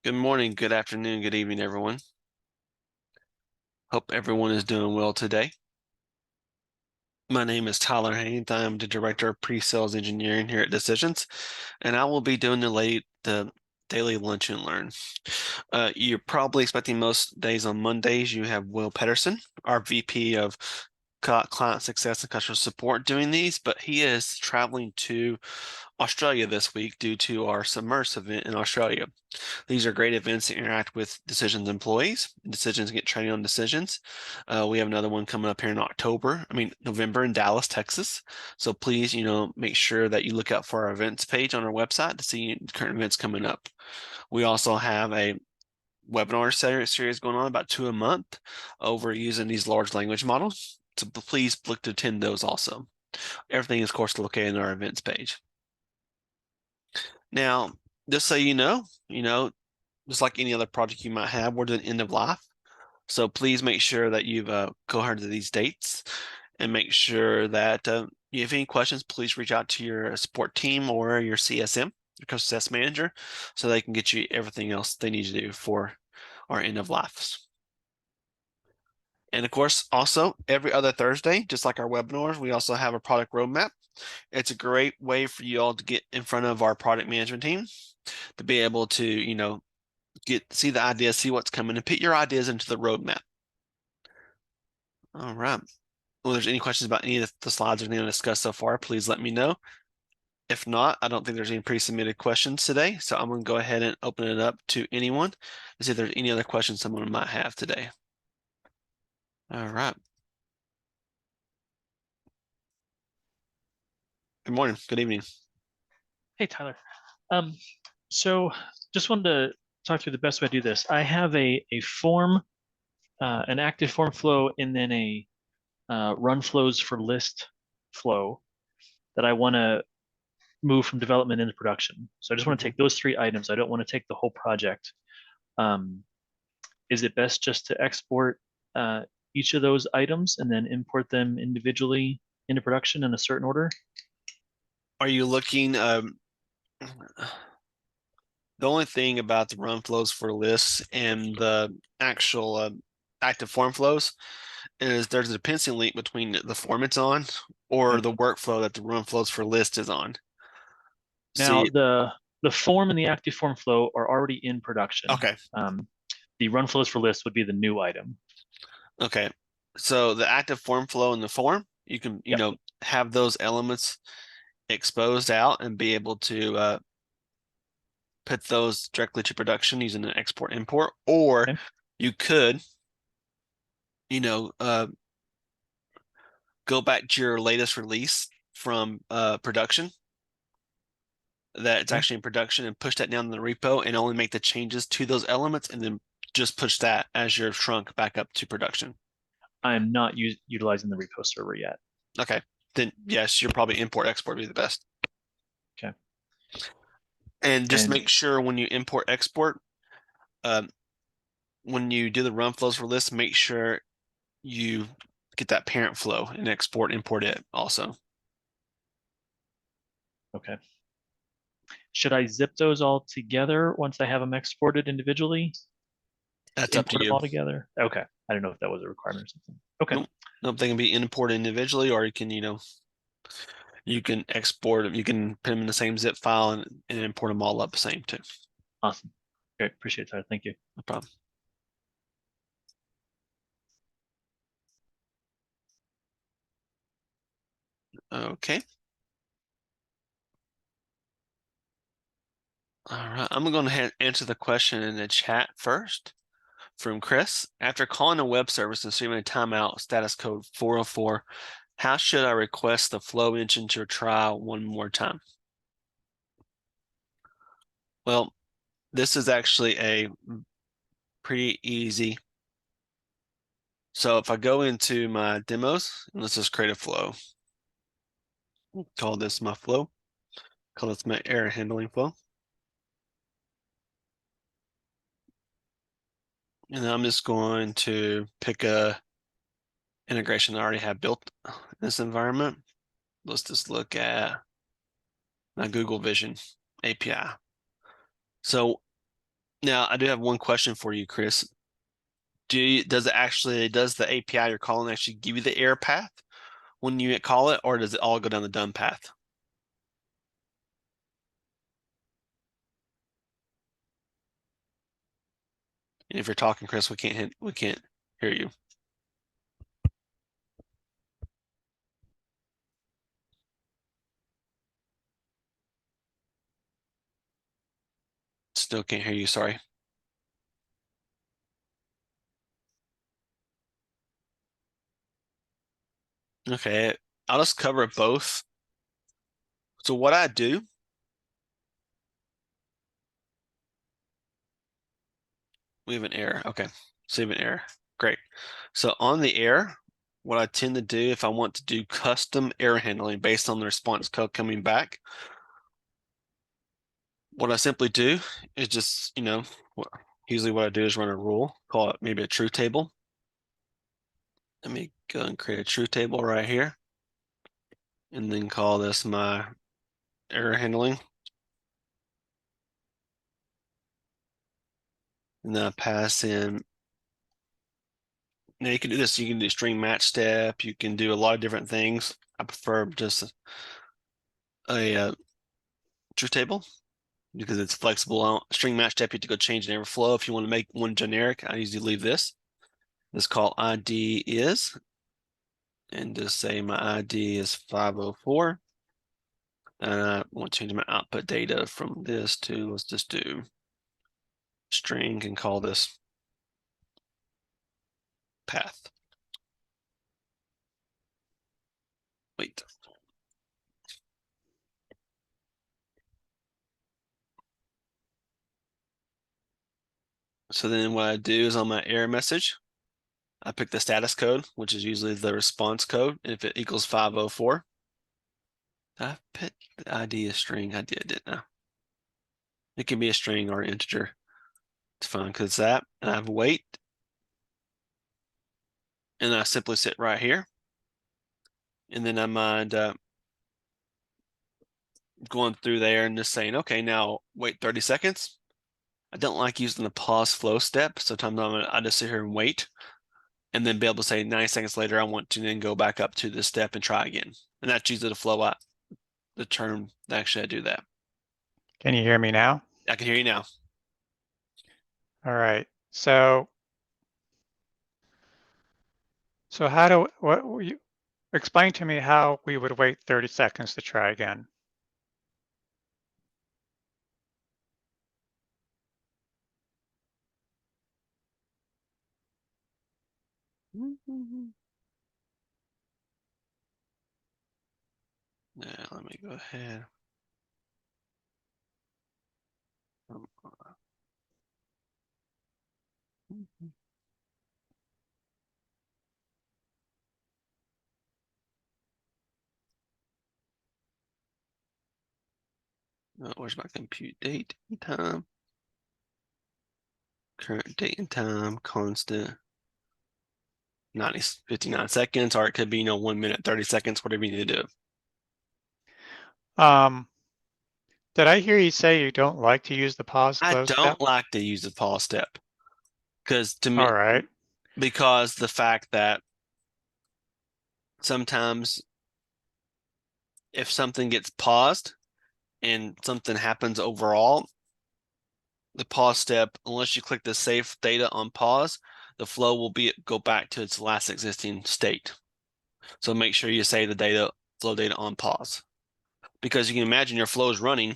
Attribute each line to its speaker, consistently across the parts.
Speaker 1: Good morning, good afternoon, good evening, everyone. Hope everyone is doing well today. My name is Tyler Haynes. I am the Director of Pre-Sales Engineering here at Decisions, and I will be doing the daily lunch and learn. You're probably expecting most days on Mondays. You have Will Pedersen, our VP of Client Success and Customer Support, doing these, but he is traveling to Australia this week due to our Submerse event in Australia. These are great events to interact with Decisions employees. Decisions get training on Decisions. We have another one coming up here in November in Dallas, Texas. So please, make sure that you look out for our events page on our website to see current events coming up. We also have a webinar series going on, about 2 a month, over using these large language models. So please look to attend those also. Everything is, of course, located in our events page. Now, just so just like any other project you might have, we're doing end of life. So please make sure that you've cohorted these dates and make sure that you have any questions, please reach out to your support team or your CSM, your customer success manager, so they can get you everything else they need to do for our end of lives. And of course, also every other Thursday, just like our webinars, we also have a product roadmap. It's a great way for you all to get in front of our product management team to be able to, see the ideas, see what's coming, and put your ideas into the roadmap. All right. Well, there's any questions about any of the slides or anything discussed so far, please let me know. If not, I don't think there's any pre-submitted questions today, so I'm going to go ahead and open it up to anyone to see if there's any other questions someone might have today. All right. Good morning. Good evening.
Speaker 2: Hey, Tyler. Um, so just wanted to talk through the best way to do this. I have a form, an active form flow, and then a run flows for list flow that I want to move from development into production. So I just want to take those three items. I don't want to take the whole project. Um, is it best just to export each of those items and then import them individually into production in a certain order?
Speaker 1: Are you looking, the only thing about the run flows for lists and the actual active form flows is there's a dependency link between the form it's on or
Speaker 2: Okay.
Speaker 1: the workflow that the run flows for list is on.
Speaker 2: Now,
Speaker 1: See,
Speaker 2: the form and the active form flow are already in production.
Speaker 1: okay,
Speaker 2: The run flows for list would be the new item.
Speaker 1: okay. So the active form flow in the form, you can,
Speaker 2: Yep.
Speaker 1: have those elements exposed out and be able to put those directly to production using an export import, or
Speaker 2: Okay.
Speaker 1: you could, you know, uh, go back to your latest release from production that it's
Speaker 2: Okay.
Speaker 1: actually in production and push that down in the repo and only make the changes to those elements and then just push that as your trunk back up to production.
Speaker 2: I am not utilizing the repo server yet.
Speaker 1: Okay, then yes, you're probably import export would be the best.
Speaker 2: Okay.
Speaker 1: And just
Speaker 2: And
Speaker 1: make sure when you import export, um, when you do the run flows for lists, make sure you get that parent flow and import it also.
Speaker 2: okay. Should I zip those all together once I have them exported individually?
Speaker 1: That's up to
Speaker 2: Import them
Speaker 1: you.
Speaker 2: all together? Okay. I don't know if that was a requirement or something. Okay.
Speaker 1: Nope. Nope, they can be imported individually, or you can export them. You can put them in the same zip file and import them all up the same too.
Speaker 2: Awesome. Great. Appreciate that. Thank you.
Speaker 1: No problem. Okay. All right. I'm going to answer the question in the chat first from Chris. After calling a web service and receiving a timeout status code 404, how should I request the flow engine to try one more time? Well, this is actually a pretty easy. So if I go into my demos, let's just create a flow. Call this my flow. Call this my error handling flow. And I'm just going to pick a integration I already have built in this environment. Let's just look at my Google Vision API. So Now, I do have one question for you, Chris. Does the API you're calling actually give you the error path when you call it, or does it all go down the done path? And if you're talking, Chris, we can't hear you. Still can't hear you, sorry. Okay, I'll just cover both. So what I do, we have an error. Okay, so we have an error. Great. So on the error, what I tend to do if I want to do custom error handling based on the response code coming back, what I simply do is just, usually what I do is run a rule, call it maybe a truth table. Let me go and create a truth table right here, and then call this my error handling. And then I pass in, now you can do this, you can do string match step, you can do a lot of different things. I prefer just a truth table because it's flexible. String match step, you have to go change in every flow. If you want to make one generic, I usually leave this. This call ID is, and just say my ID is 504. And I want to change my output data from this to, let's just do string and call this path. Wait. So then what I do is on my error message, I pick the status code, which is usually the response code. And if it equals 504, I put the ID as string. I didn't know. It can be a string or an integer. It's fine because it's that. And I have wait. And I simply sit right here. And then I mind going through there and just saying, okay, now wait 30 seconds. I don't like using the pause flow step. Sometimes I just sit here and wait and then be able to say 90 seconds later, I want to then go back up to this step and try again. And that's usually the flow out, the term that actually I do that.
Speaker 3: Can you hear me now?
Speaker 1: I can hear you now.
Speaker 3: All right. So what you explain to me how we would wait 30 seconds to try again.
Speaker 1: Now, let me go ahead. Where's my compute date and time? Current date and time, constant. 59 seconds, or it could be, 1 minute, 30 seconds, whatever you need to do.
Speaker 3: Um, did I hear you say you don't like to use the pause
Speaker 1: I
Speaker 3: flow
Speaker 1: don't
Speaker 3: step?
Speaker 1: like to use the pause step because to me,
Speaker 3: All right.
Speaker 1: because the fact that sometimes if something gets paused and something happens overall, the pause step, unless you click the save data on pause, the flow will go back to its last existing state. So make sure you save the flow data on pause. Because you can imagine your flow is running,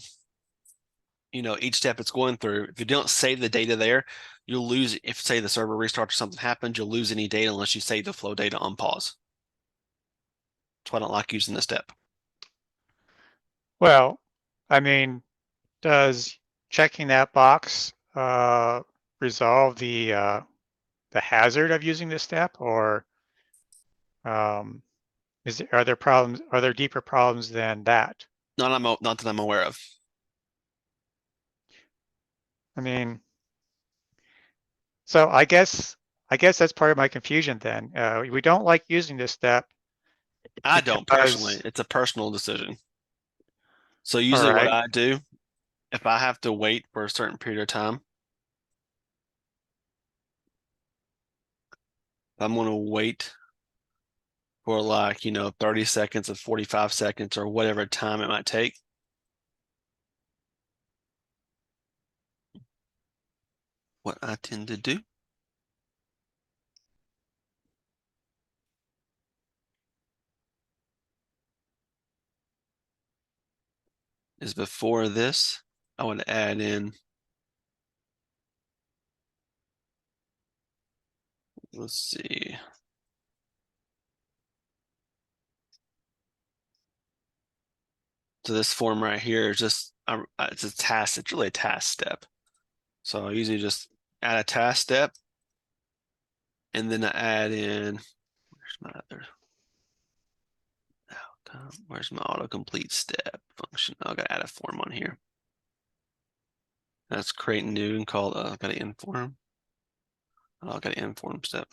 Speaker 1: each step it's going through. If you don't save the data there, you'll lose, if say the server restarts or something happens, you'll lose any data unless you save the flow data on pause. That's why I don't like using the step.
Speaker 3: Well, I mean, does checking that box resolve the hazard of using this step, or um, are there deeper problems than that?
Speaker 1: Not that I'm aware of.
Speaker 3: I mean, so I guess that's part of my confusion then. We don't like using this step
Speaker 1: I don't personally.
Speaker 3: because,
Speaker 1: It's a personal decision. So
Speaker 3: all
Speaker 1: usually what
Speaker 3: right,
Speaker 1: I do, if I have to wait for a certain period of time, I'm going to wait for like, 30 seconds or 45 seconds or whatever time it might take. What I tend to do is before this, I would add in, let's see. So this form right here is just, it's a task, it's really a task step. So I usually just add a task step and then I add in, where's my other, where's my autocomplete step function? I gotta add a form on here. That's create new and call, I gotta inform. I gotta inform step.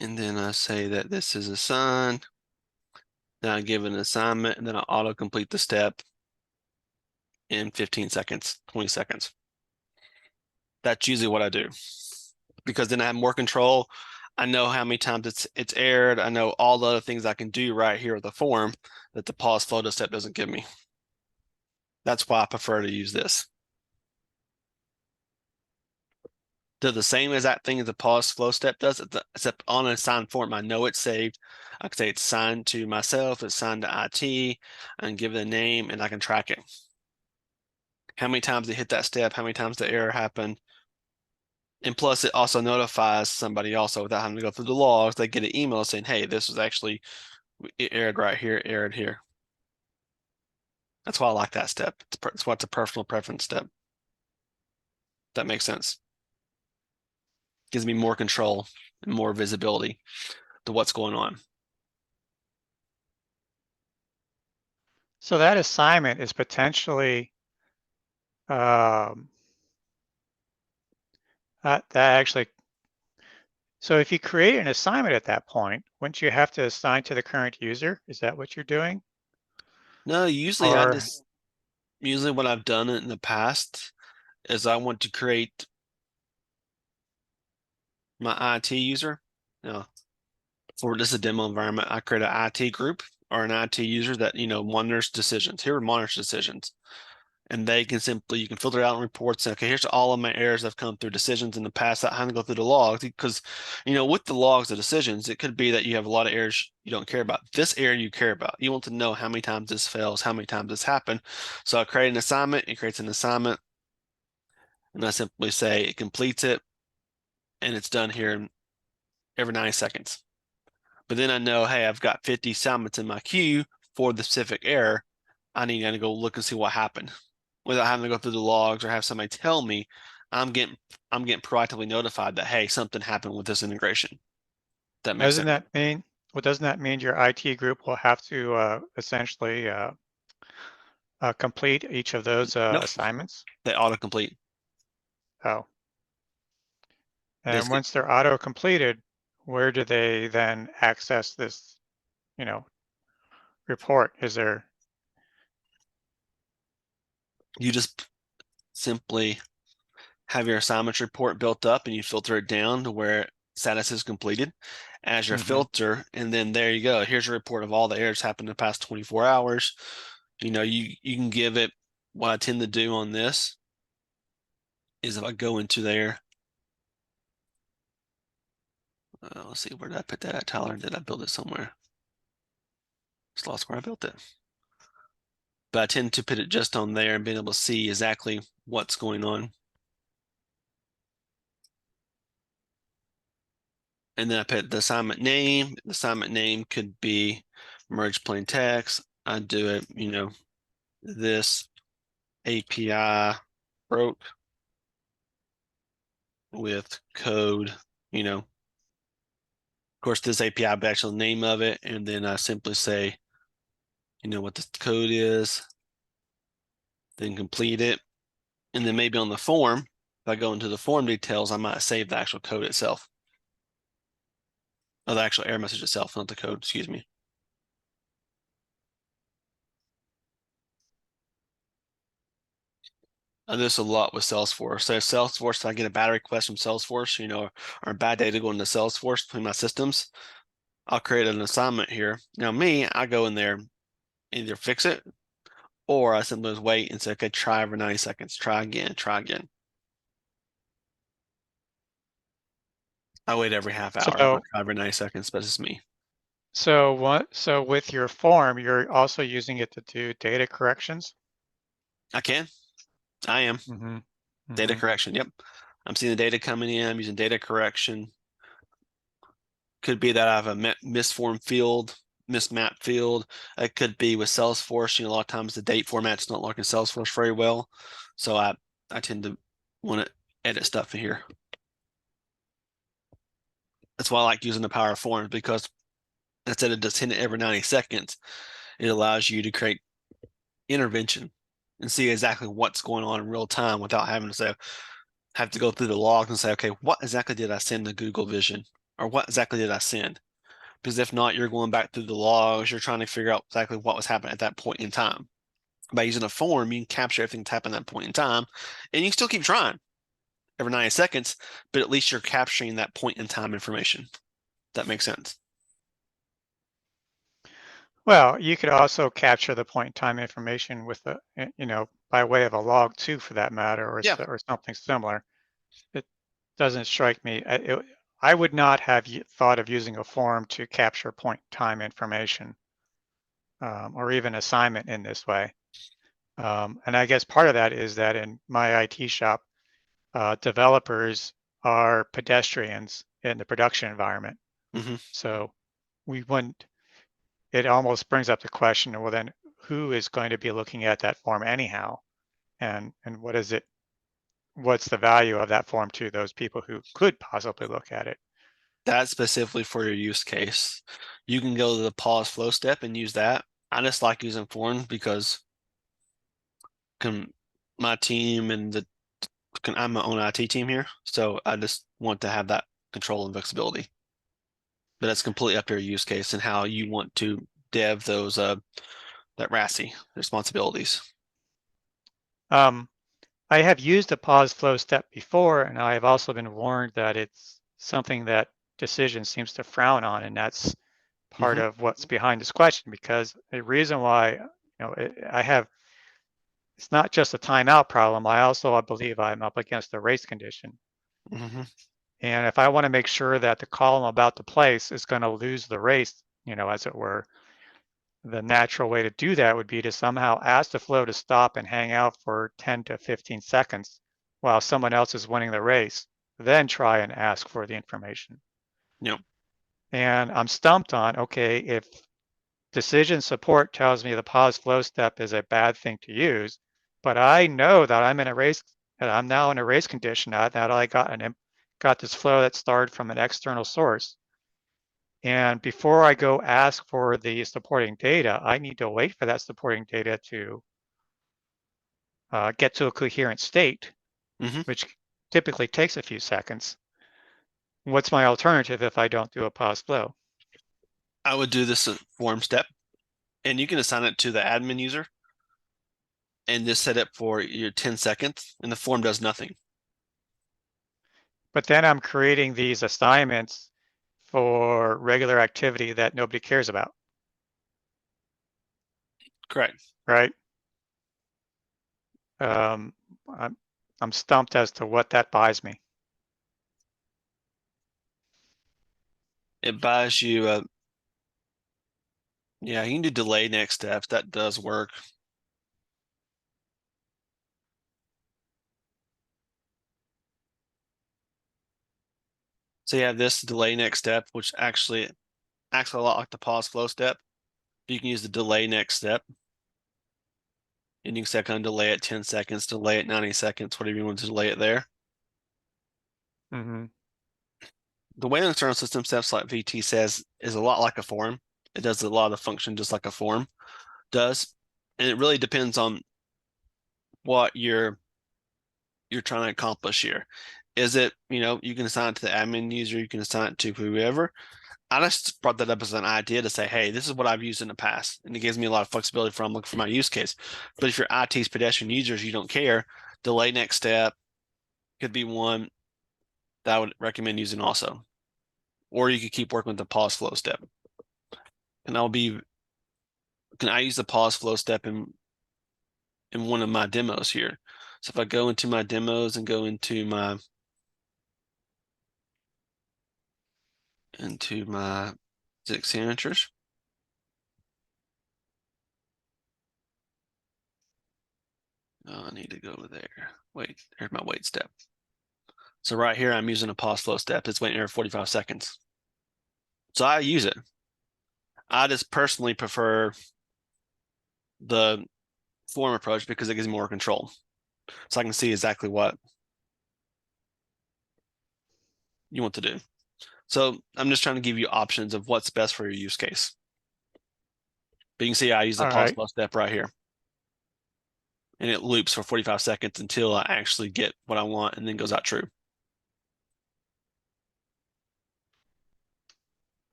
Speaker 1: And then I say that this is assigned. Then I give an assignment and then I autocomplete the step in 15 seconds, 20 seconds. That's usually what I do because then I have more control. I know how many times it's aired. I know all the other things I can do right here with the form that the pause flow step doesn't give me. That's why I prefer to use this. They're the same exact thing as the pause flow step does, except on an assigned form. I know it's saved. I can say it's signed to myself, it's signed to IT, and give it a name, and I can track it. How many times they hit that step, how many times the error happened. And plus, it also notifies somebody also without having to go through the logs. They get an email saying, hey, this was actually, it aired right here, it aired here. That's why I like that step. It's what's a personal preference step. That makes sense. Gives me more control and more visibility to what's going on.
Speaker 3: So that assignment is potentially that actually. So if you create an assignment at that point, wouldn't you have to assign to the current user? Is that what you're doing?
Speaker 1: No,
Speaker 3: Or
Speaker 1: usually what I've done in the past is I want to create my IT user. You for this is a demo environment, I create an IT group or an IT user that, monitors decisions. Here are monitors decisions. And they can you can filter out in reports. Okay, here's all of my errors that have come through decisions in the past that I have to go through the logs because, with the logs of decisions, it could be that you have a lot of errors you don't care about. This error you care about. You want to know how many times this fails, how many times this happened. So I create an assignment, it creates an assignment, and I simply say it completes it, and it's done here every 90 seconds. But then I know, hey, I've got 50 assignments in my queue for the specific error. I need to go look and see what happened without having to go through the logs or have somebody tell me. I'm getting proactively notified that, hey, something happened with this integration. That makes
Speaker 3: doesn't
Speaker 1: sense.
Speaker 3: that mean, well, doesn't that mean your IT group will have to essentially complete each of those
Speaker 1: Nope,
Speaker 3: assignments?
Speaker 1: they autocomplete.
Speaker 3: Oh,
Speaker 1: This
Speaker 3: and once they're auto completed, where do they then access this, you know, report? Is there,
Speaker 1: you just simply have your assignments report built up and you filter it down to where status is completed as your
Speaker 3: mhm.
Speaker 1: filter, and then there you go. Here's a report of all the errors happened in the past 24 hours. You can give it. What I tend to do on this is if I go into there, let's see, where did I put that at, Tyler? Did I build it somewhere? Just lost where I built it. But I tend to put it just on there and being able to see exactly what's going on. And then I put the assignment name. The assignment name could be merge plain text. I do it, this API broke with code, of course, this API, the actual name of it, and then I simply say, what the code is, then complete it. And then maybe on the form, if I go into the form details, I might save the actual code itself. Oh, the actual error message itself, not the code, excuse me. I do this a lot with Salesforce. So Salesforce, if I get a bad request from Salesforce, or bad data going to Salesforce between my systems, I'll create an assignment here. Now I go in there, either fix it, or I simply just wait and say, okay, try every 90 seconds, try again, try again. I wait every half hour. I don't
Speaker 3: So,
Speaker 1: try every 90 seconds, but it's me.
Speaker 3: so with your form, you're also using it to do data corrections?
Speaker 1: I can. I am.
Speaker 3: Mm-hmm.
Speaker 1: Data
Speaker 3: Mm-hmm.
Speaker 1: correction. Yep. I'm seeing the data coming in. I'm using data correction. Could be that I have a misformed field, mismapped field. It could be with Salesforce. A lot of times the date format's not working Salesforce very well. So I tend to want to edit stuff in here. That's why I like using the power of forms, because instead of just hitting it every 90 seconds, it allows you to create intervention and see exactly what's going on in real time without having to have to go through the logs and say, okay, what exactly did I send to Google Vision? Or what exactly did I send? Because if not, you're going back through the logs, you're trying to figure out exactly what was happening at that point in time. By using a form, you can capture everything that's happened at that point in time, and you can still keep trying every 90 seconds, but at least you're capturing that point in time information. That makes sense.
Speaker 3: Well, you could also capture the point in time information with by way of a log too, for that matter,
Speaker 1: Yeah,
Speaker 3: or something similar. It doesn't strike me. I would not have thought of using a form to capture point in time information, or even assignment in this way. And I guess part of that is that in my IT shop, developers are pedestrians in the production environment.
Speaker 1: hmm
Speaker 3: So we wouldn't, it almost brings up the question, well, then who is going to be looking at that form anyhow? And what is it? What's the value of that form to those people who could possibly look at it?
Speaker 1: That's specifically for your use case. You can go to the pause flow step and use that. I just like using forms because can my team and I'm my own IT team here, so I just want to have that control and flexibility. But that's completely up to your use case and how you want to dev those that RASI responsibilities.
Speaker 3: Um, I have used a pause flow step before, and I have also been warned that it's something that decision seems to frown on, and that's part
Speaker 1: hmm
Speaker 3: of what's behind this question. Because the reason why, it's not just a timeout problem. I believe I'm up against a race condition.
Speaker 1: hmm
Speaker 3: And if I want to make sure that the call I'm about to place is going to lose the race, as it were, the natural way to do that would be to somehow ask the flow to stop and hang out for 10 to 15 seconds while someone else is winning the race, then try and ask for the information.
Speaker 1: Yep.
Speaker 3: And I'm stumped on, okay, if decision support tells me the pause flow step is a bad thing to use, but I know that I'm now in a race condition now that I got this flow that started from an external source. And before I go ask for the supporting data, I need to wait for that supporting data to get to a coherent state,
Speaker 1: hmm
Speaker 3: which typically takes a few seconds. What's my alternative if I don't do a pause flow?
Speaker 1: I would do this form step, and you can assign it to the admin user and just set it for your 10 seconds, and the form does nothing.
Speaker 3: But then I'm creating these assignments for regular activity that nobody cares about,
Speaker 1: Correct.
Speaker 3: right? Um, I'm, I'm stumped as to what that buys me.
Speaker 1: It buys you yeah, you can do delay next steps. That does work. So you have this delay next step, which actually acts a lot like the pause flow step. You can use the delay next step, and you can set kind of delay at 10 seconds, delay at 90 seconds, whatever you want to delay it there.
Speaker 3: Mm-hmm.
Speaker 1: The way the internal system steps, like VT says, is a lot like a form. It does a lot of the function just like a form does. And it really depends on what you're trying to accomplish here. Is it, you can assign it to the admin user, you can assign it to whoever. I just brought that up as an idea to say, hey, this is what I've used in the past. And it gives me a lot of flexibility for I'm looking for my use case. But if you're IT's pedestrian users, you don't care, delay next step could be one that I would recommend using also. Or you could keep working with the pause flow step. And can I use the pause flow step in one of my demos here? So if I go into my demos and go into my six signatures. Oh, I need to go there. Wait, there's my wait step. So right here, I'm using a pause flow step. It's waiting here 45 seconds. So I use it. I just personally prefer the form approach because it gives me more control. So I can see exactly what you want to do. So I'm just trying to give you options of what's best for your use case. But you can see I use the
Speaker 3: All
Speaker 1: pause
Speaker 3: right.
Speaker 1: flow step right here. And it loops for 45 seconds until I actually get what I want and then goes out true.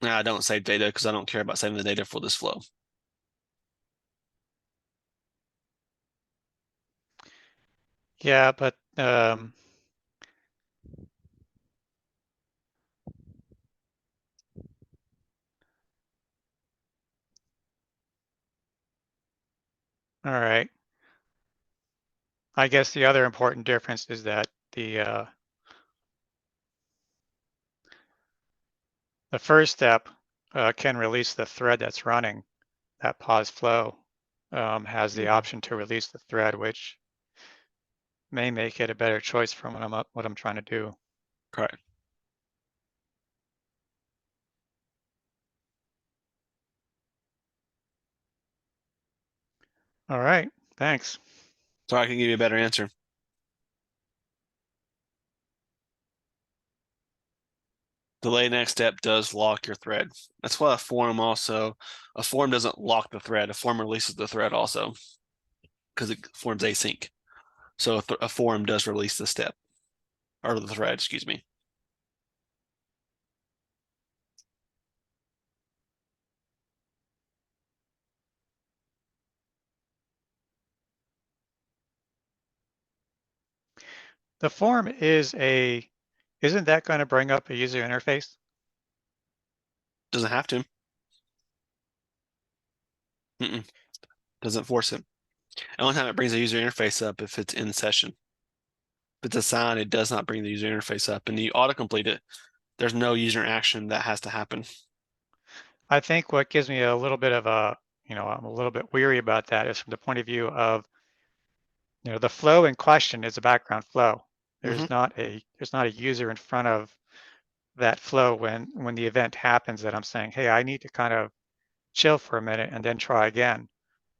Speaker 1: Now I don't save data because I don't care about saving the data for this flow.
Speaker 3: Yeah, but all right. I guess the other important difference is that the first step can release the thread that's running. That pause flow has the option to release the thread, which may make it a better choice for what I'm trying to do.
Speaker 1: Correct.
Speaker 3: All right, thanks.
Speaker 1: So I can give you a better answer. Delay next step does lock your thread. That's why a form doesn't lock the thread. A form releases the thread also because it forms async. So a form does release the step or the thread, excuse me.
Speaker 3: The form isn't that going to bring up a user interface?
Speaker 1: Doesn't have to. Doesn't force it. The only time it brings a user interface up if it's in session. If it's assigned, it does not bring the user interface up. And you autocomplete it. There's no user action that has to happen.
Speaker 3: I think what gives me a little bit of I'm a little bit weary about that is from the point of view of, the flow in question is a background flow.
Speaker 1: Mm-hmm.
Speaker 3: There's not a user in front of that flow when the event happens that I'm saying, hey, I need to kind of chill for a minute and then try again,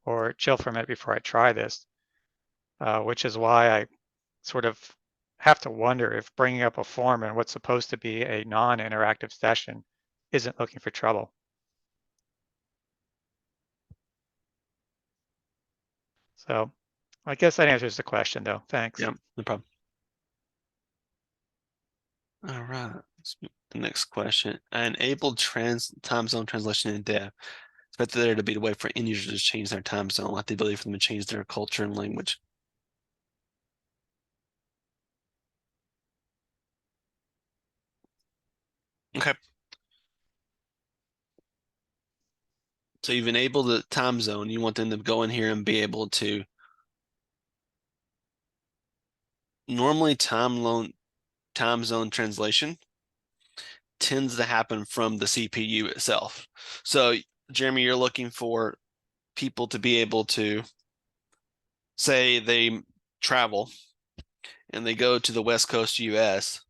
Speaker 3: or chill for a minute before I try this, which is why I sort of have to wonder if bringing up a form in what's supposed to be a non-interactive session isn't looking for trouble. So I guess that answers the question though. Thanks.
Speaker 1: Yeah, no problem. All right. The next question. I enabled time zone translation in dev. Expect there to be a way for end users to change their time zone, like the ability for them to change their culture and language. Okay. So you've enabled the time zone. You want them to go in here and be able to normally time zone translation tends to happen from the CPU itself. So Jeremy, you're looking for people to be able to say they travel and they go to the West Coast US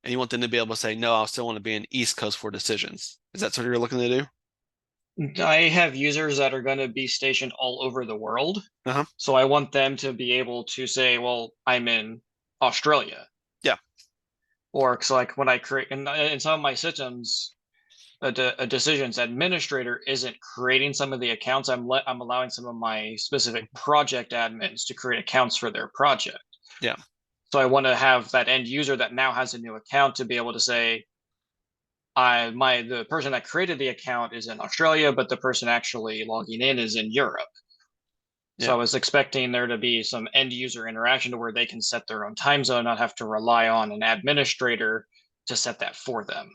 Speaker 1: and you want them to be able to say, no, I still want to be in East Coast for decisions. Is that what you're looking to do?
Speaker 4: I have users that are going to be stationed all over the world.
Speaker 1: Uh-huh.
Speaker 4: So I want them to be able to say, well, I'm in Australia.
Speaker 1: Yeah.
Speaker 4: Or because like when I create in some of my systems, a decisions administrator isn't creating some of the accounts. I'm allowing some of my specific project admins to create accounts for their project.
Speaker 1: Yeah.
Speaker 4: So I want to have that end user that now has a new account to be able to say, the person that created the account is in Australia, but the person actually logging in is in Europe. So
Speaker 1: Yeah.
Speaker 4: I was expecting there to be some end user interaction to where they can set their own time zone, not have to rely on an administrator to set that for them.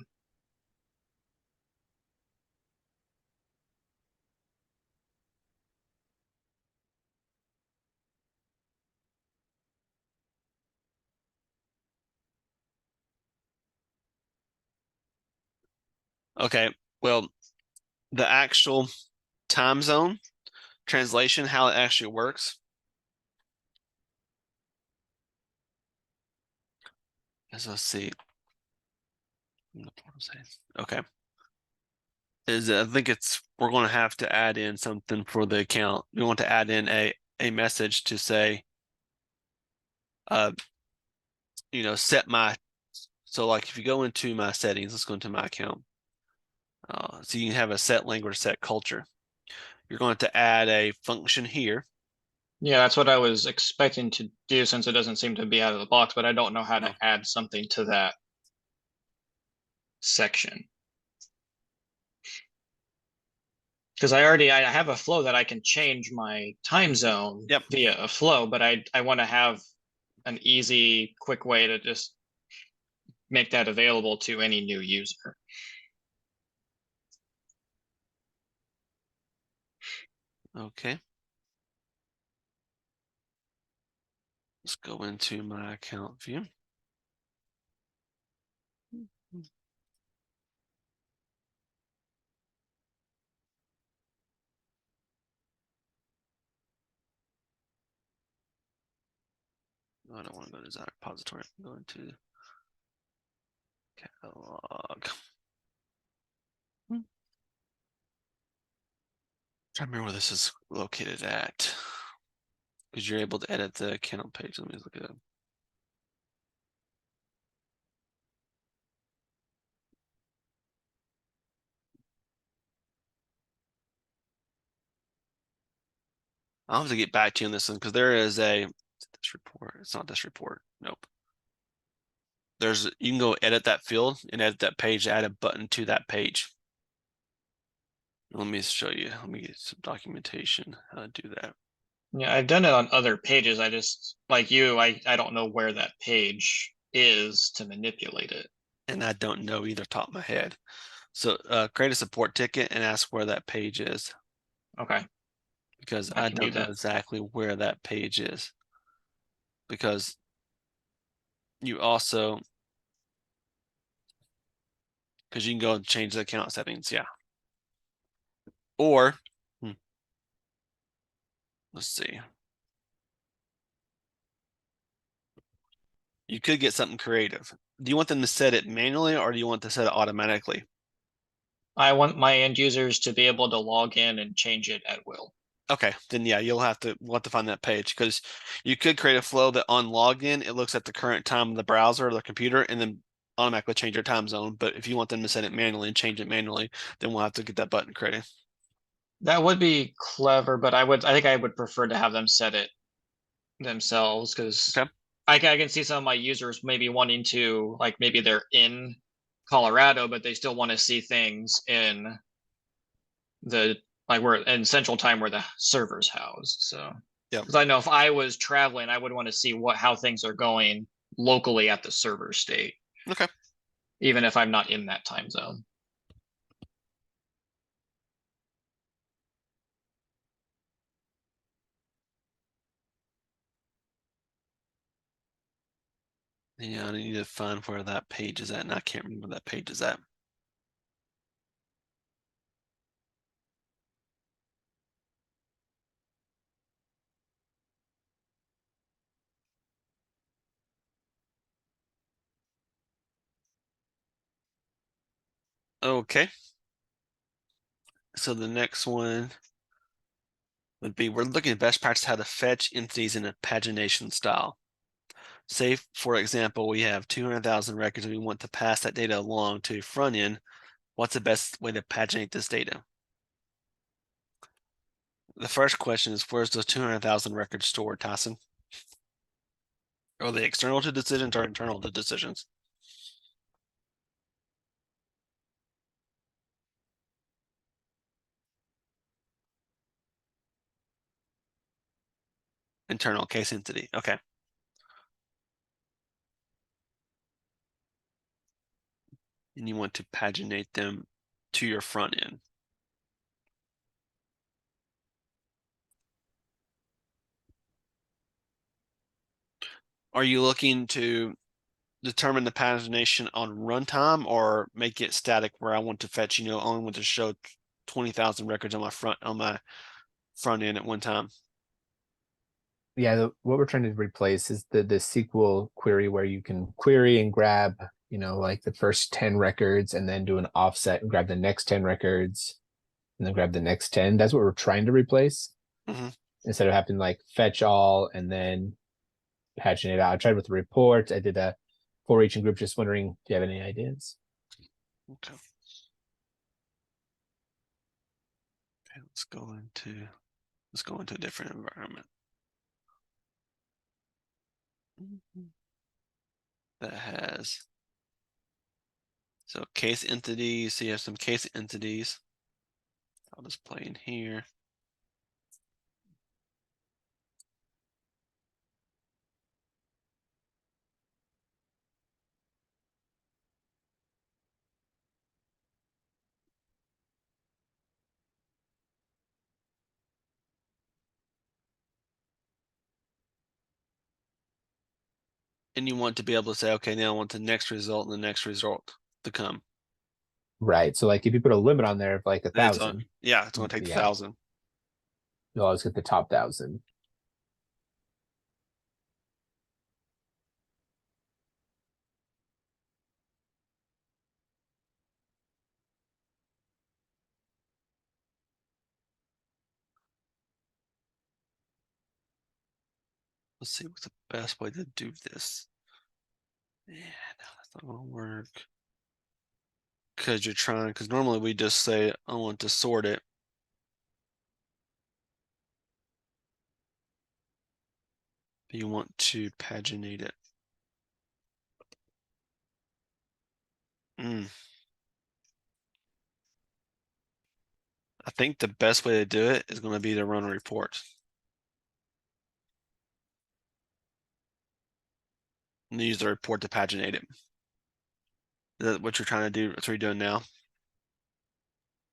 Speaker 1: Okay. Well, the actual time zone translation, how it actually works. Let's see. Okay. I think we're going to have to add in something for the account. We want to add in a message to say, set my, so like if you go into my settings, let's go into my account. So you can have a set language, set culture. You're going to add a function here.
Speaker 4: Yeah, that's what I was expecting to do since it doesn't seem to be out of the box, but I don't know how to add something to that section. Because I have a flow that I can change my time zone via a flow, but I want to have an easy, quick way to just make that available to any new user.
Speaker 1: Okay. Let's go into my account view. I don't want to go to design repository. I'm going to catalog. Trying to remember where this is located at. Because you're able to edit the account page. Let me look at it. I'll have to get back to you on this one because there is this report. It's not this report. Nope. You can go edit that field and edit that page, add a button to that page. Let me show you. Let me get some documentation how to do that.
Speaker 4: Yeah, I've done it on other pages. I just, like you, I don't know where that page is to manipulate it.
Speaker 1: And I don't know either top of my head. So create a support ticket and ask where that page is.
Speaker 4: Okay.
Speaker 1: Because I don't know exactly where that page is. Because you also, because you can go and change the account settings, yeah. Or, let's see. You could get something creative. Do you want them to set it manually or do you want to set it automatically?
Speaker 4: I want my end users to be able to log in and change it at will.
Speaker 1: Okay, then yeah, we'll have to find that page because you could create a flow that on login, it looks at the current time of the browser or the computer and then automatically change your time zone. But if you want them to set it manually and change it manually, then we'll have to get that button created.
Speaker 4: That would be clever, but I think I would prefer to have them set it themselves because I can see some of my users maybe wanting to, like maybe they're in Colorado, but they still want to see things in we're in Central Time where the server's housed. So
Speaker 1: yeah,
Speaker 4: because I know if I was traveling, I would want to see how things are going locally at the server state.
Speaker 1: Okay.
Speaker 4: Even if I'm not in that time zone.
Speaker 1: Yeah, I need to find where that page is at, and I can't remember that page is at. Okay. So the next one would be we're looking at best practice how to fetch entities in a pagination style. Say, for example, we have 200,000 records and we want to pass that data along to a front end What's the best way to paginate this data? The first question is, where's those 200,000 records stored, Tyson? Are they external to decisions or internal to decisions? Internal case entity. Okay. And you want to paginate them to your front end. Are you looking to determine the pagination on runtime or make it static where I want to fetch, only want to show 20,000 records on my front end at one time?
Speaker 5: Yeah, what we're trying to replace is the SQL query where you can query and grab, like the first 10 records and then do an offset and grab the next 10 records and then grab the next 10. That's what we're trying to replace.
Speaker 1: Mm-hmm.
Speaker 5: Instead of having like fetch all and then paginate out. I tried with the report. I did a for each group. Just wondering, do you have any ideas?
Speaker 1: Okay. Okay, let's go into a different environment. That has case entities. So you have some case entities. I'll just play in here. And you want to be able to say, okay, now I want the next result and the next result to come.
Speaker 5: Right. So like if you put a limit on there of like 1,000.
Speaker 1: Yeah, it's going to take 1,000.
Speaker 5: You'll always get the top 1,000.
Speaker 1: Let's see what's the best way to do this. Yeah, no, that's not going to work. Because normally we just say, I want to sort it. But you want to paginate it. I think the best way to do it is going to be to run a report. And use the report to paginate it. Is that what you're trying to do? That's what you're doing now?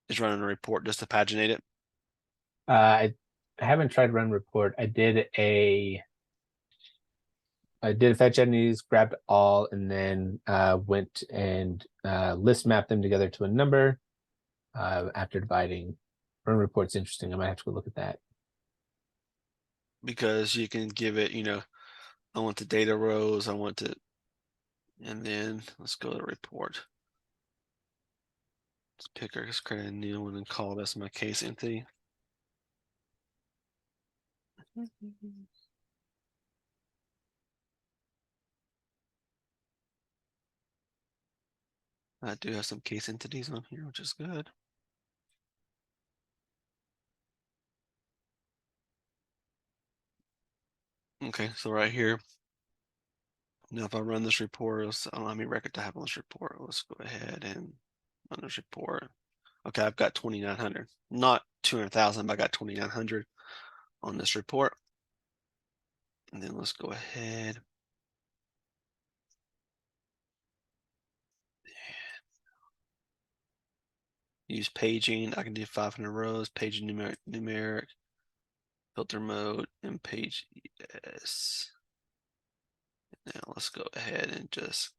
Speaker 1: Is running a report just to paginate it?
Speaker 5: I haven't tried run report. I did a fetch entities, grabbed all, and then went and list mapped them together to a number after dividing. Run report's interesting. I might have to go look at that.
Speaker 1: Because you can give it, I want the data rows, and then let's go to report. Let's create a new one and call this my case entity. I do have some case entities on here, which is good. Okay, so right here. Now, if I run this report, I don't know how many records I have on this report. Let's go ahead and run this report. Okay, I've got 2,900, not 200,000, but I got 2,900 on this report. And then let's go ahead. Use paging. I can do 500 rows, paging numeric, filter mode, and page yes. Now let's go ahead and just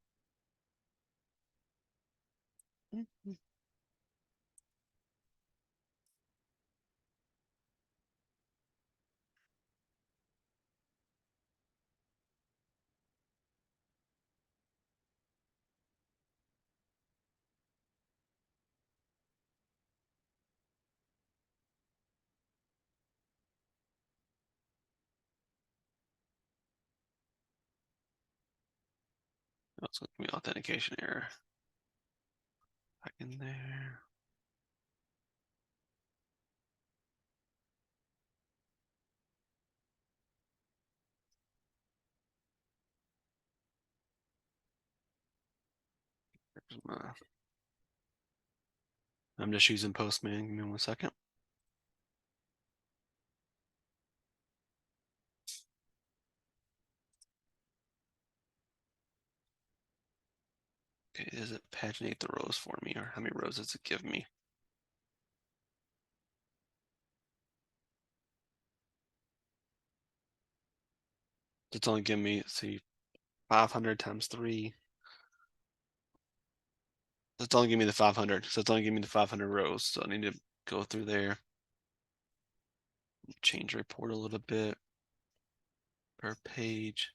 Speaker 1: that's going to be authentication error. Back in there. I'm just using Postman. Give me 1 second. Okay, does it paginate the rows for me, or how many rows does it give me? It's only giving me, see, 500 times 3. It's only giving me the 500, so it's only giving me the 500 rows. So I need to go through there, change report a little bit per page.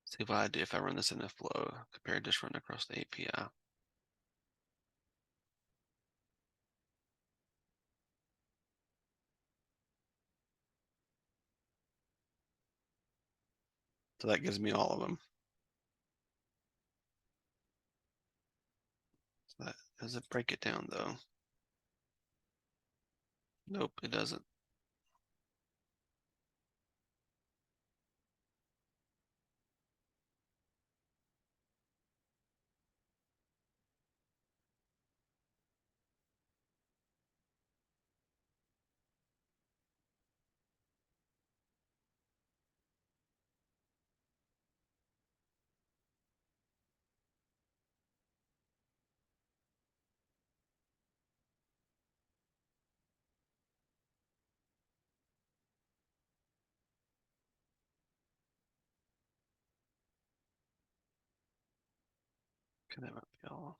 Speaker 1: See what I do if I run this in the flow compared to just run across the API. So that gives me all of them. So that does it break it down though? Nope, it doesn't. Okay, that might be all.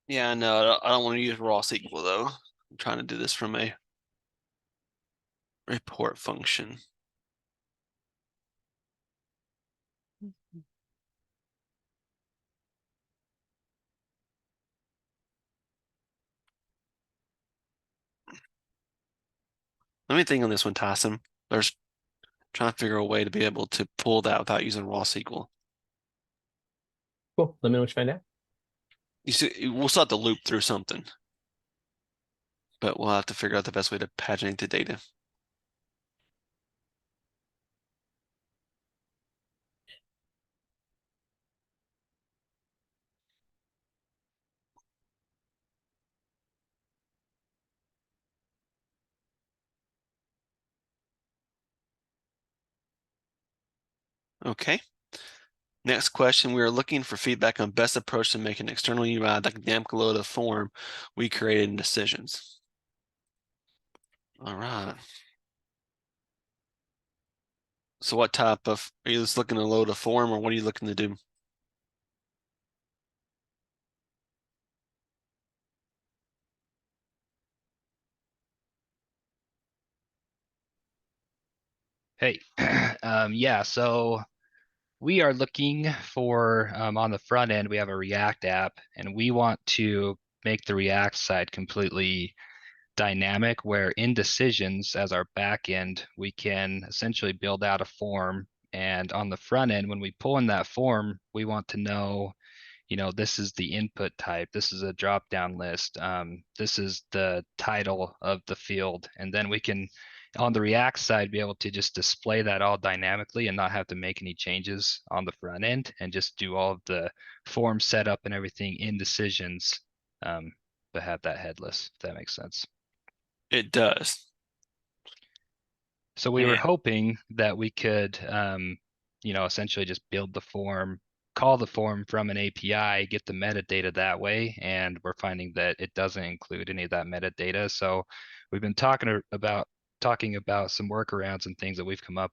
Speaker 1: Yeah, no, I don't want to use raw SQL though. I'm trying to do this from a report function. Let me think on this one, Tyson. There's trying to figure a way to be able to pull that without using raw SQL.
Speaker 5: Cool. Let me know what you find out.
Speaker 1: You see, we'll still have to loop through something, but we'll have to figure out the best way to paginate the data. Okay. Next question, we are looking for feedback on best approach to make an external UI dynamically load a form we created in decisions. All right. So what type of, are you just looking to load a form or what are you looking to do?
Speaker 6: Hey, yeah, so we are looking for on the front end, we have a React app and we want to make the React side completely dynamic where in decisions as our back end, we can essentially build out a form. And on the front end, when we pull in that form, we want to know, this is the input type, this is a drop down list, this is the title of the field. And then we can, on the React side, be able to just display that all dynamically and not have to make any changes on the front end and just do all of the form setup and everything in decisions, but have that headless, if that makes sense.
Speaker 1: It does.
Speaker 6: So we were
Speaker 1: And
Speaker 6: hoping that we could, essentially just build the form, call the form from an API, get the metadata that way, and we're finding that it doesn't include any of that metadata. So we've been talking about some workarounds and things that we've come up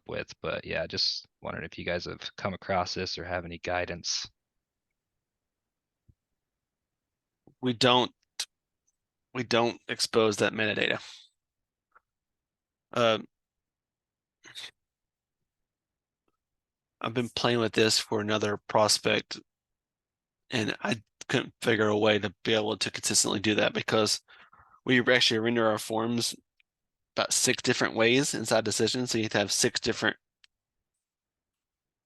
Speaker 6: with. But yeah, just wondering if you guys have come across this or have any guidance.
Speaker 1: we don't expose that metadata. I've been playing with this for another prospect, and I couldn't figure a way to be able to consistently do that because we actually render our forms about 6 different ways inside decisions. So you have to have 6 different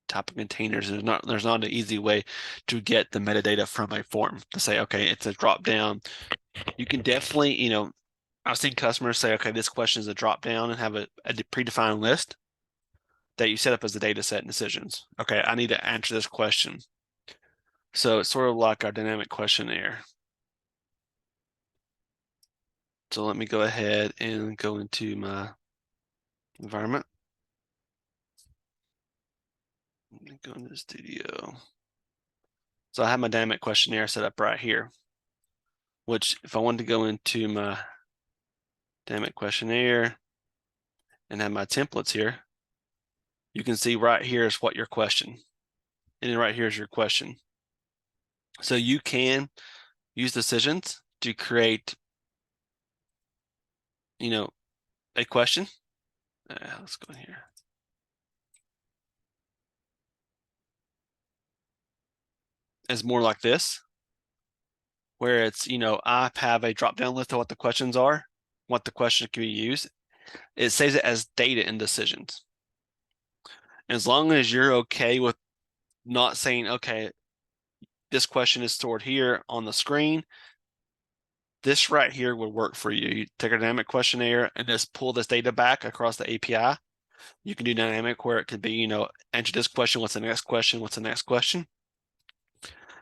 Speaker 1: type of containers. There's not an easy way to get the metadata from a form to say, okay, it's a drop down. You can definitely, I've seen customers say, okay, this question is a drop down and have a predefined list that you set up as a data set in decisions. Okay, I need to answer this question. So it's sort of like our dynamic questionnaire. So let me go ahead and go into my environment. Let me go into the studio. So I have my dynamic questionnaire set up right here, which if I wanted to go into my dynamic questionnaire and have my templates here, you can see right here is what your question. And then right here is your question. So you can use decisions to create, a question. Let's go in here. It's more like this, where it's, I have a drop-down list of what the questions are, what the question can be used. It saves it as data in decisions. As long as you're okay with not saying, okay, this question is stored here on the screen, this right here would work for you. You take a dynamic questionnaire and just pull this data back across the API. You can do dynamic where it could be, answer this question, what's the next question, what's the next question.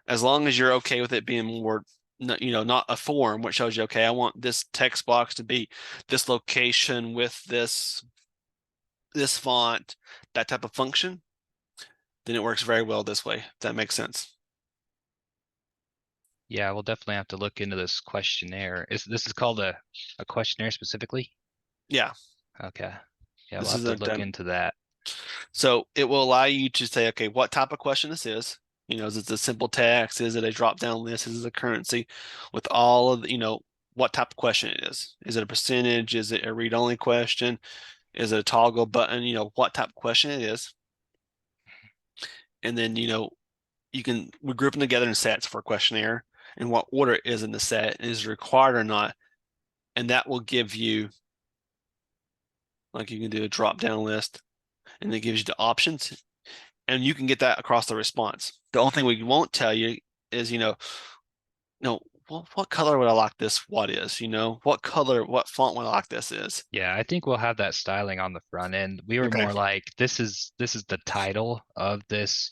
Speaker 1: As long as you're okay with it being more, not a form, which shows you, okay, I want this text box to be this location with this font, that type of function, then it works very well this way, if that makes sense.
Speaker 6: Yeah, we'll definitely have to look into this questionnaire. This is called a questionnaire specifically?
Speaker 1: Yeah.
Speaker 6: Okay. Yeah,
Speaker 1: This
Speaker 6: we'll
Speaker 1: is
Speaker 6: have to look into that.
Speaker 1: So it will allow you to say, okay, what type of question this is. Is it a simple text? Is it a drop-down list? Is it a currency? With all of what type of question it is. Is it a percentage? Is it a read-only question? Is it a toggle button? What type of question it is. And then, we group them together in sets for a questionnaire and what order it is in the set, is required or not. And that will give you, like you can do a drop-down list and it gives you the options and you can get that across the response. The only thing we won't tell you is, well, what color would I like this? What is, what font would I like this is?
Speaker 6: Yeah, I think we'll have that styling on the front end. We were
Speaker 1: Okay.
Speaker 6: more like, this is the title of this,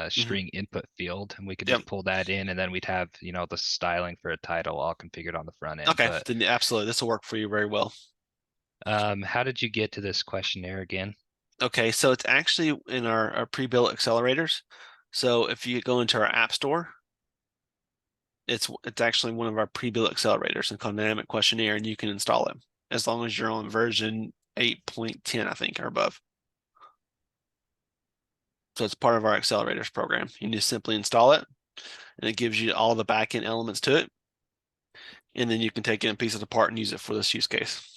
Speaker 6: string input field, and we could just pull that in, and then we'd have, the styling for a title all configured on the front end.
Speaker 1: Okay,
Speaker 6: But,
Speaker 1: then absolutely, this will work for you very well.
Speaker 6: how did you get to this questionnaire again?
Speaker 1: Okay, so it's actually in our pre-built accelerators. So if you go into our app store, it's actually one of our pre-built accelerators and called Dynamic Questionnaire, and you can install it as long as you're on version 8.10, I think, or above. So it's part of our accelerators program. You just simply install it, and it gives you all the backend elements to it. And then you can take it and piece it apart and use it for this use case.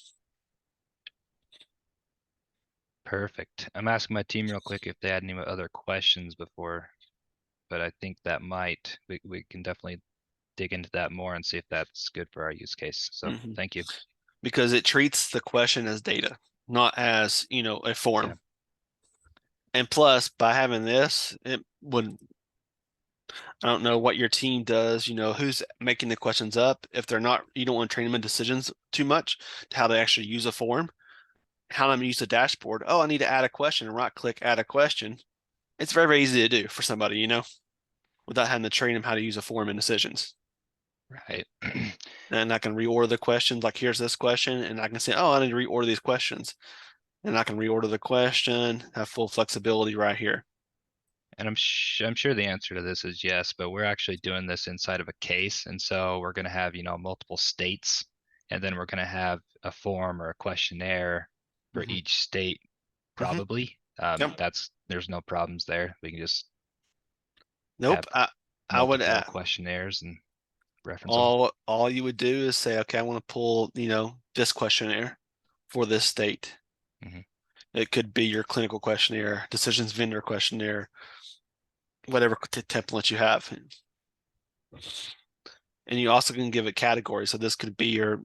Speaker 6: Perfect. I'm asking my team real quick if they had any other questions before, but I think that we can definitely dig into that more and see if that's good for our use case. So thank you.
Speaker 1: Because it treats the question as data, not as, a form.
Speaker 6: Yeah.
Speaker 1: And plus, by having this, it would, I don't know what your team does, who's making the questions up. If they're not, you don't want to train them in decisions too much to how they actually use a form, how I'm use a dashboard. Oh, I need to add a question and right click, add a question. It's very, very easy to do for somebody, without having to train them how to use a form in decisions.
Speaker 6: Right.
Speaker 1: And I can reorder the questions. Like here's this question, and I can say, oh, I need to reorder these questions. And I can reorder the question, have full flexibility right here.
Speaker 6: And I'm sure the answer to this is yes, but we're actually doing this inside of a case. And so we're going to have, multiple states, and then we're going to have a form or a questionnaire for each state, probably. There's no problems there. We can just
Speaker 1: Nope. I would add
Speaker 6: questionnaires and reference them.
Speaker 1: All you would do is say, okay, I want to pull, this questionnaire for this state. It could be your clinical questionnaire, decisions vendor questionnaire, whatever template you have. And you also can give it categories. So this could be your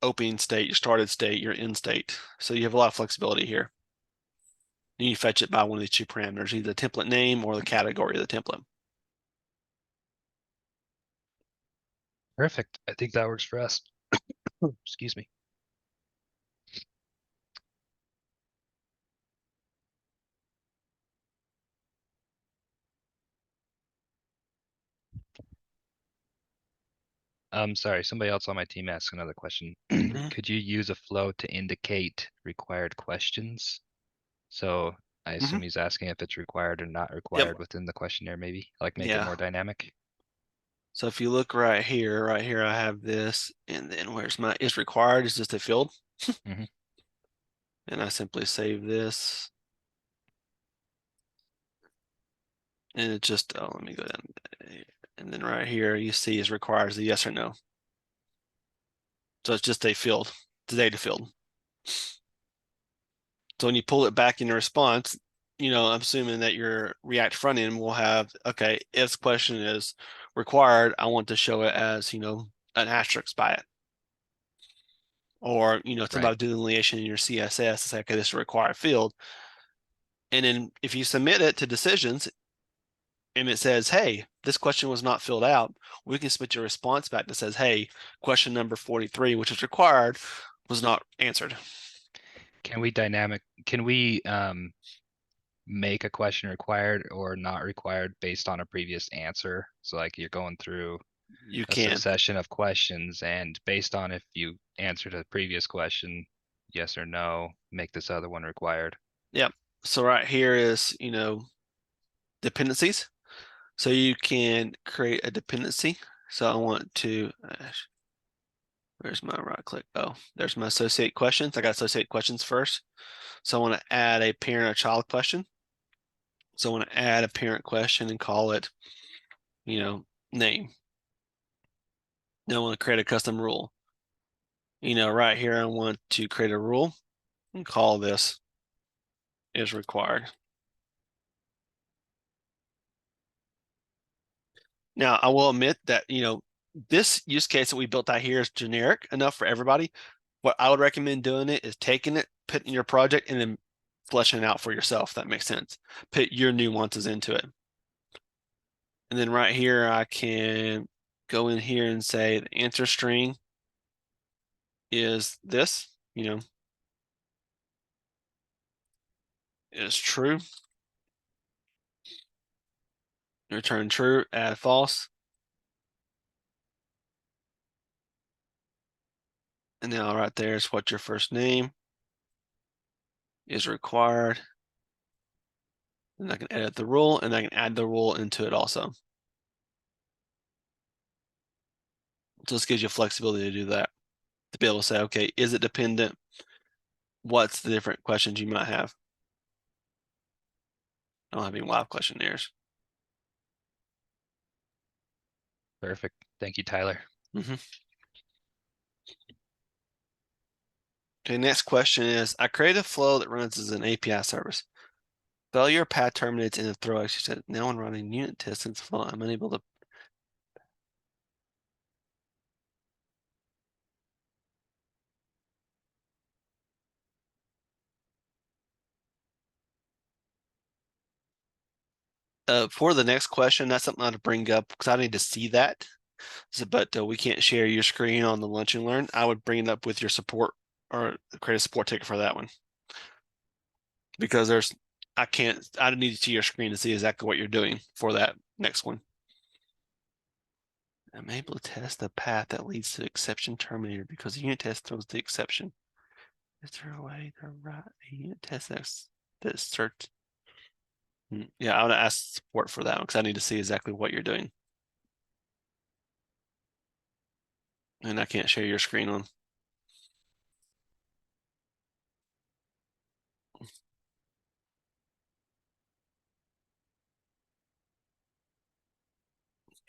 Speaker 1: opening state, your started state, your end state. So you have a lot of flexibility here. And you fetch it by one of these two parameters, either the template name or the category of the template.
Speaker 6: Perfect. I think that works for us. Excuse me. Sorry, somebody else on my team asked another question. Could you use a flow to indicate required questions? So I assume he's asking if it's required or not required within the questionnaire, maybe, like make it more dynamic.
Speaker 1: So if you look right here I have this, and then where's my is required is just a field. And I simply save this. And it just, oh, let me go down. And then right here, you see is requires a yes or no. So it's just a field, the data field. So when you pull it back in your response, you know, I'm assuming that your React front end will have, okay, if the question is required, I want to show it as, you know, an asterisk by it. Or, you know, it's about delineation in your CSS to say, okay, this is a required field. And then if you submit it to decisions and it says, hey, this question was not filled out, we can submit your response back that says, hey, question number 43, which is required, was not answered.
Speaker 6: Can we make a question required or not required based on a previous answer? So like you're going through a succession of questions, and based on if you answered a previous question, yes or no, make this other one required.
Speaker 1: Yep. So right here is, you know, dependencies. So you can create a dependency. So I want to, where's my right click? Oh, there's my associate questions. I got associate questions first. So I want to add a parent or child question. So I want to add a parent question and call it, you know, name. Then I want to create a custom rule. You know, right here, I want to create a rule and call this is required. Now, I will admit that, you know, this use case that we built out here is generic enough for everybody. What I would recommend doing it is taking it, putting in your project, and then fleshing it out for yourself. If that makes sense. Put your nuances into it. And then right here, I can go in here and say the answer string is this, you know, is true. Return true, add false. And now right there is what your first name is required. And I can edit the rule, and I can add the rule into it also. So this gives you flexibility to do that, to be able to say, okay, is it dependent? What's the different questions you might have? I don't have any wild questionnaires.
Speaker 6: Perfect. Thank you, Tyler.
Speaker 1: Okay, next question is, I create a flow that runs as an API service. Failure path terminates in a throw execution. Now when running unit tests in the flow, I'm unable to. For the next question, that's something I to bring up because I need to see that. So, but we can't share your screen on the Lunch and Learn. I would bring it up with your support or create a support ticket for that one. Because I need to see your screen to see exactly what you're doing for that next one. I'm able to test the path that leads to the exception terminator because the unit test throws the exception. Is there a way to write a unit test that starts? Yeah, I would ask support for that one because I need to see exactly what you're doing. And I can't share your screen on.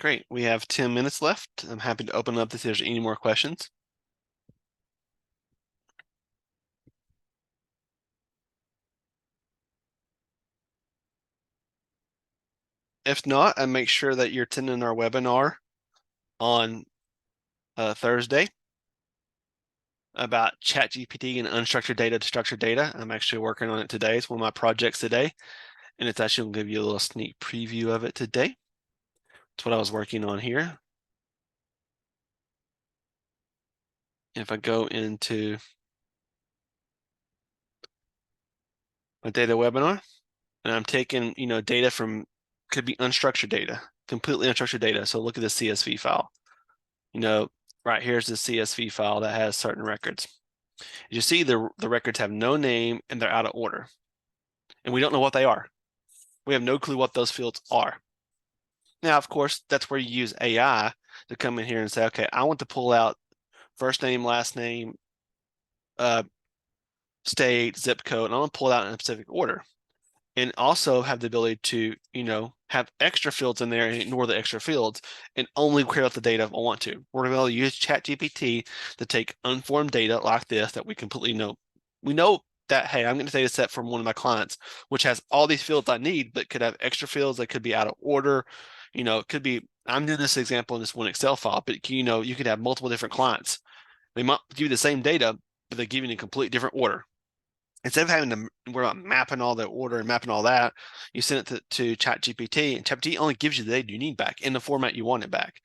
Speaker 1: Great, we have 10 minutes left. I'm happy to open up if there's any more questions. If not, I make sure that you're attending our webinar on Thursday about ChatGPT and unstructured data to structured data. I'm actually working on it today. It's one of my projects today, and it's actually going to give you a little sneak preview of it today. That's what I was working on here. If I go into my data webinar, and I'm taking, data from, could be unstructured data, completely unstructured data. So look at the CSV file. Right here's the CSV file that has certain records. You see the records have no name and they're out of order. And we don't know what they are. We have no clue what those fields are. Now, of course, that's where you use AI to come in here and say, okay, I want to pull out first name, last name, state, zip code, and I want to pull it out in a specific order. And also have the ability to, have extra fields in there and ignore the extra fields and only query out the data if I want to. We're going to be able to use ChatGPT to take unformed data like this that we completely know. We know that, hey, I'm getting a data set from one of my clients, which has all these fields I need, but could have extra fields that could be out of order. It could be, I'm doing this example in this one Excel file, but you could have multiple different clients. They might give you the same data, but they give you in a complete different order. Instead of having to worry about mapping all the order and mapping all that, you send it to ChatGPT, and ChatGPT only gives you the data you need back in the format you want it back.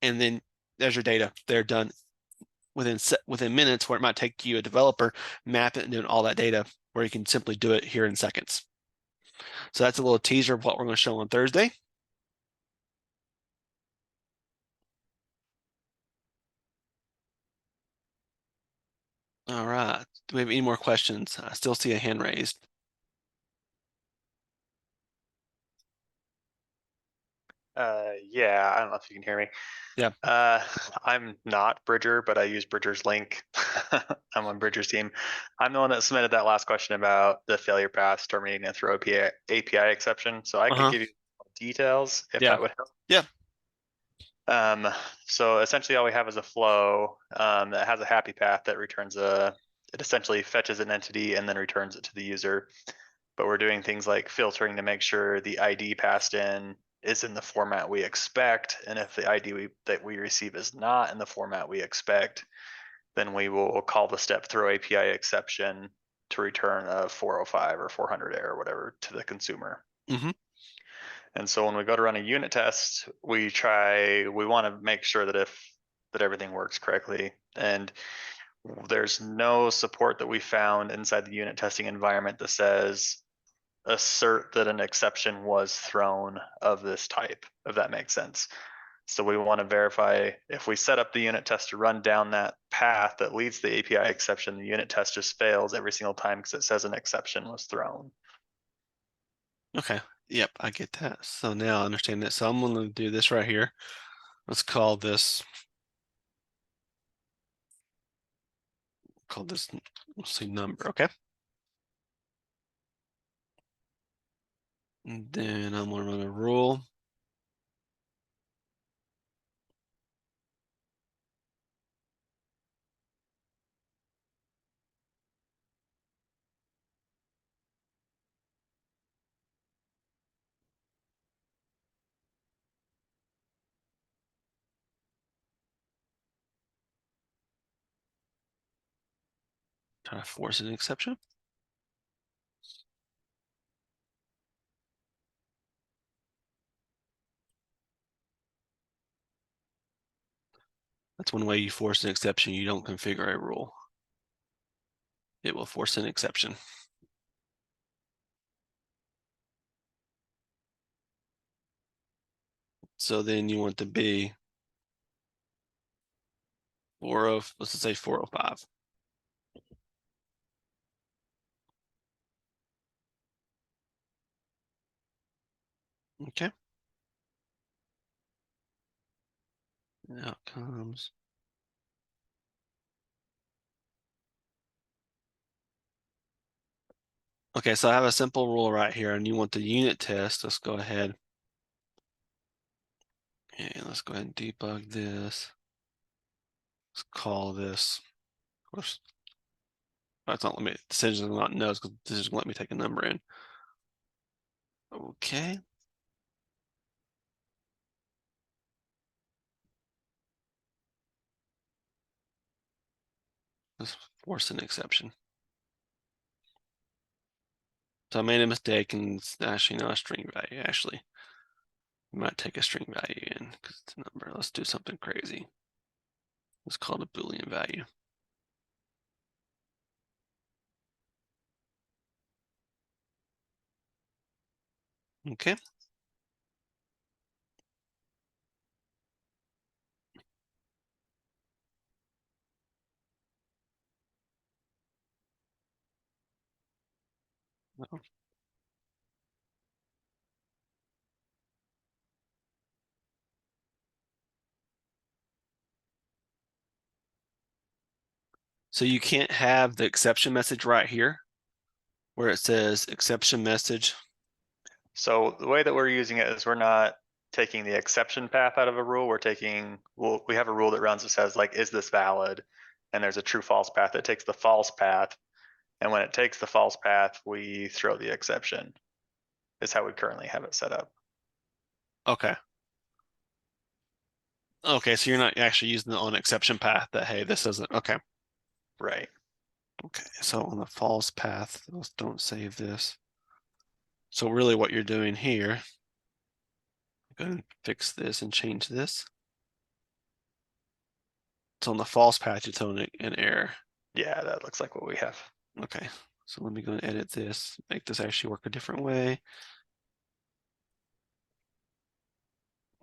Speaker 1: And then there's your data. They're done within minutes, where it might take you, a developer, map it and doing all that data, where you can simply do it here in seconds. So that's a little teaser of what we're going to show on Thursday. All right. Do we have any more questions? I still see a hand raised.
Speaker 7: Yeah, I don't know if you can hear me.
Speaker 1: Yeah.
Speaker 7: I'm not Bridger, but I use Bridger's link. I'm on Bridger's team. I'm the one that submitted that last question about the failure paths terminating a throw API exception. So I could give you details if that would help.
Speaker 1: Yeah.
Speaker 7: So essentially all we have is a flow that has a happy path that returns it essentially fetches an entity and then returns it to the user. But we're doing things like filtering to make sure the ID passed in is in the format we expect. And if the ID that we receive is not in the format we expect, then we will call the step throw API exception to return a 405 or 400 error, whatever, to the consumer.
Speaker 1: Mm-hmm.
Speaker 7: And so when we go to run a unit test, we want to make sure that everything works correctly. And there's no support that we found inside the unit testing environment that says assert that an exception was thrown of this type, if that makes sense. So we want to verify if we set up the unit test to run down that path that leads to the API exception, the unit test just fails every single time because it says an exception was thrown.
Speaker 1: Okay. Yep, I get that. So now I understand that. So I'm going to do this right here. Let's call this, let's say number, okay? And then I'm going to run a rule. Try to force an exception. That's one way you force an exception. You don't configure a rule. It will force an exception. So then you want to be let's just say 405. Okay. Outcomes. Okay, so I have a simple rule right here, and you want the unit test. Let's go ahead. And let's go ahead and debug this. Let's call this, of course. That's not let me decisions not knows because this is going to let me take a number in. Okay. Let's force an exception. So I made a mistake, and it's actually not a string value. Actually, we might take a string value in because it's a number. Let's do something crazy. Let's call it a Boolean value. Okay. No. So you can't have the exception message right here where it says exception message.
Speaker 7: So the way that we're using it is we're not taking the exception path out of a rule. We have a rule that runs that says like, is this valid? And there's a true false path that takes the false path. And when it takes the false path, we throw the exception. Is how we currently have it set up.
Speaker 1: Okay. Okay, so you're not actually using the on exception path that, hey, this isn't, okay.
Speaker 7: Right.
Speaker 1: Okay, so on the false path, let's don't save this. So really what you're doing here, go and fix this and change this. So on the false path, you're throwing an error.
Speaker 7: Yeah, that looks like what we have.
Speaker 1: Okay, so let me go and edit this, make this actually work a different way.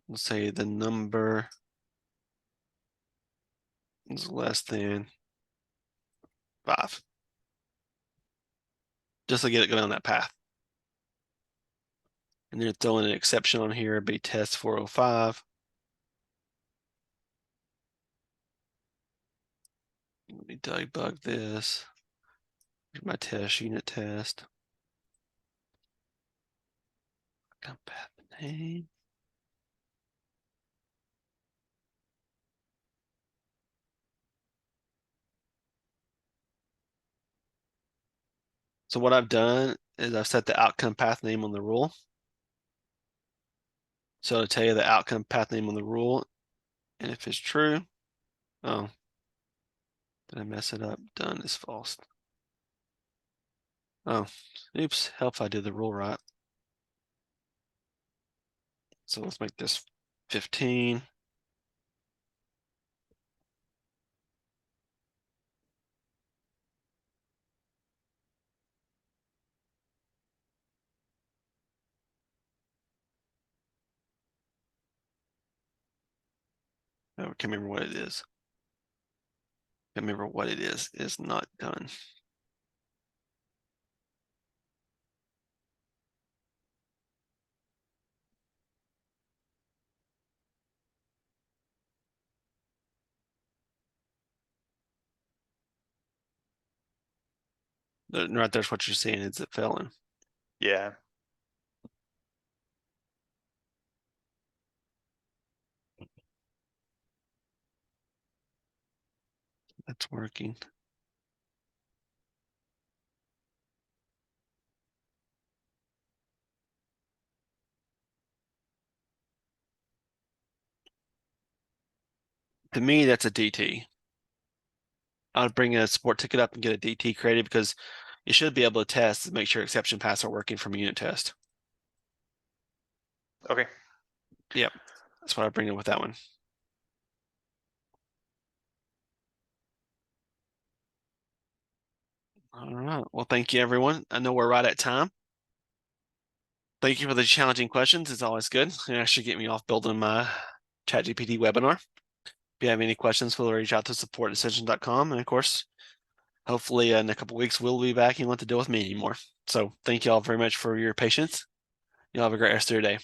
Speaker 1: Let's say the number is less than 5. Just to get it going on that path. And then throwing an exception on here, be test 405. Let me debug this. Here's my test, unit test. Path name. So what I've done is I've set the outcome path name on the rule. So to tell you the outcome path name on the rule, and if it's true, oh, did I mess it up? Done is false. Oh, oops, help if I did the rule right. So let's make this 15. I can't remember what it is. Can't remember what it is not done. Right there's what you're seeing, is it failing?
Speaker 7: Yeah.
Speaker 1: That's working. To me, that's a DT. I'd bring a support ticket up and get a DT created because you should be able to test to make sure exception paths are working from a unit test.
Speaker 7: Okay.
Speaker 1: Yep, that's what I bring up with that one. All right, well, thank you, everyone. I know we're right at time. Thank you for the challenging questions. It's always good. It actually get me off building my ChatGPT webinar. If you have any questions, feel free to reach out to support@decision.com. And of course, hopefully in a couple of weeks, we'll be back and you won't have to deal with me anymore. So thank you all very much for your patience. You'll have a great rest of your day.